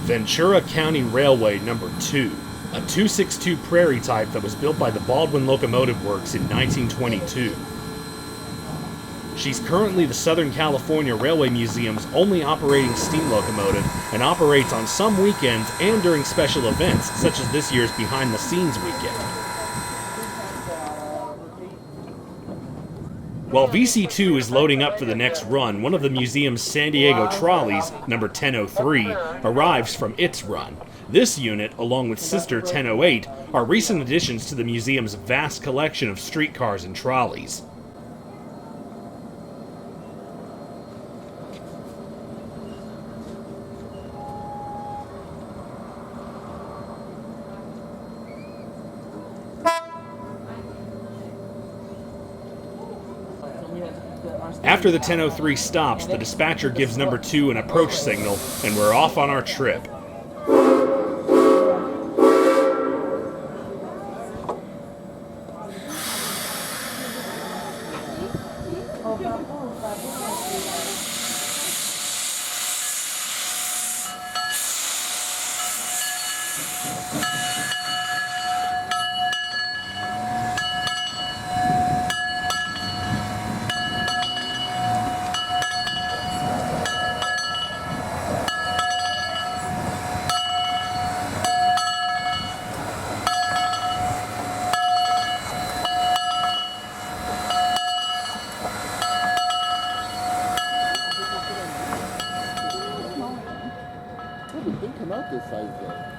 Ventura County Railway number 2, a 262 Prairie type that was built by the Baldwin Locomotive Works in 1922. She's currently the Southern California Railway Museum's only operating steam locomotive and operates on some weekends and during special events, such as this year's Behind the Scenes weekend. While VC2 is loading up for the next run, one of the museum's San Diego trolleys, number 1003, arrives from its run. This unit, along with sister 1008, are recent additions to the museum's vast collection of streetcars and trolleys. After the 1003 stops, the dispatcher gives number 2 an approach signal, and we're off on our trip. Come out this size though.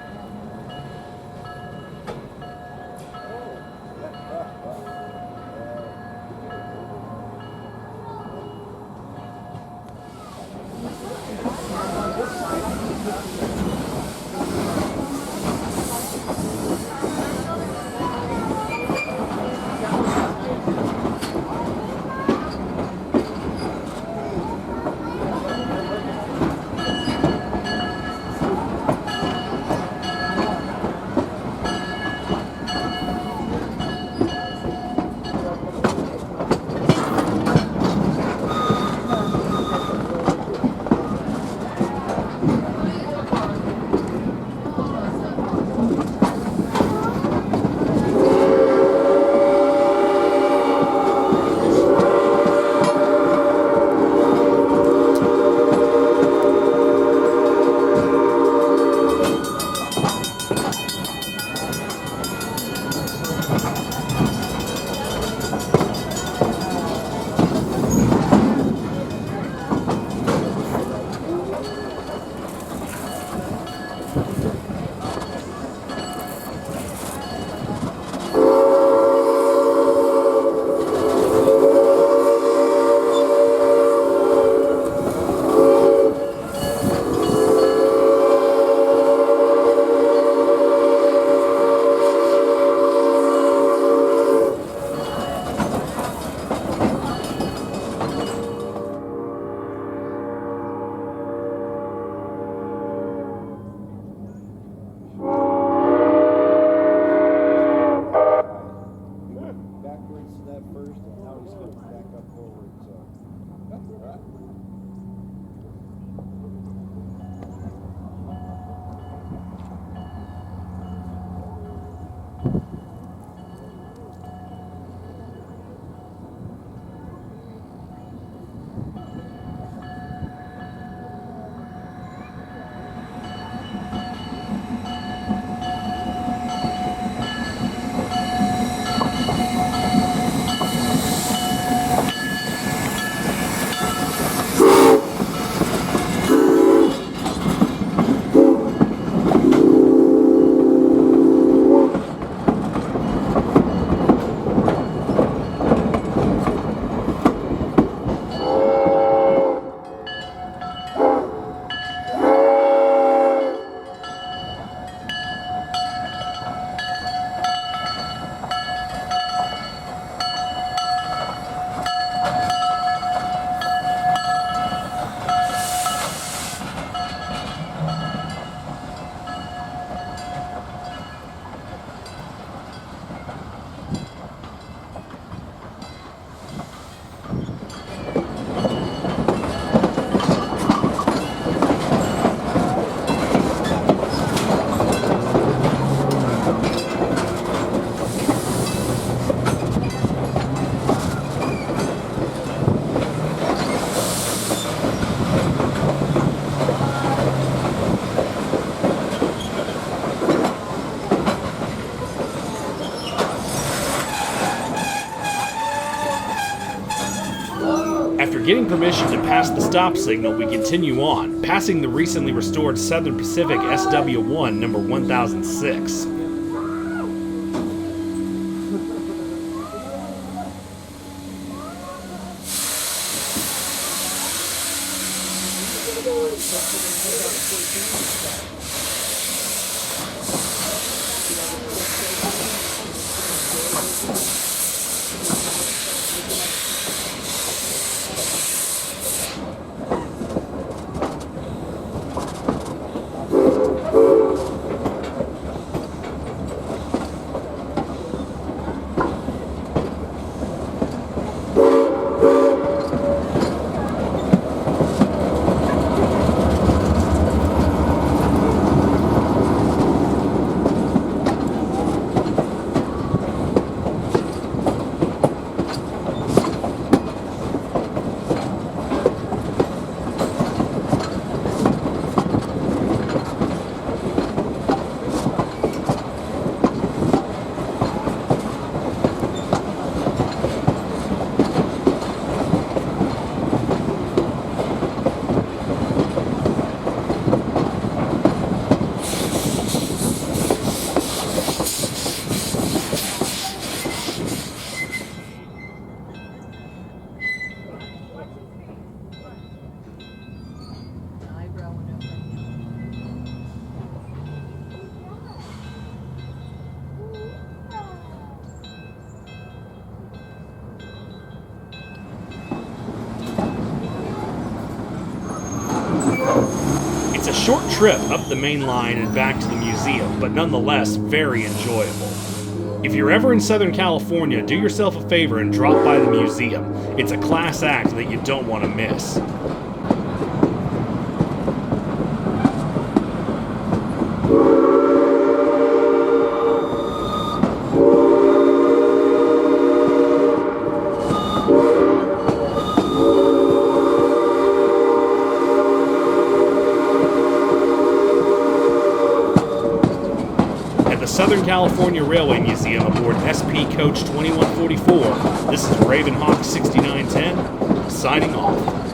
permission to pass the stop signal, we continue on, passing the recently restored Southern Pacific SW1 number 1006. It's a short trip up the main line and back to the museum, but nonetheless very enjoyable. If you're ever in Southern California, do yourself a favor and drop by the museum. It's a class act that you don't want to miss. Southern California Railway Museum aboard SP Coach 2144. This is Ravenhawk 6910, signing off.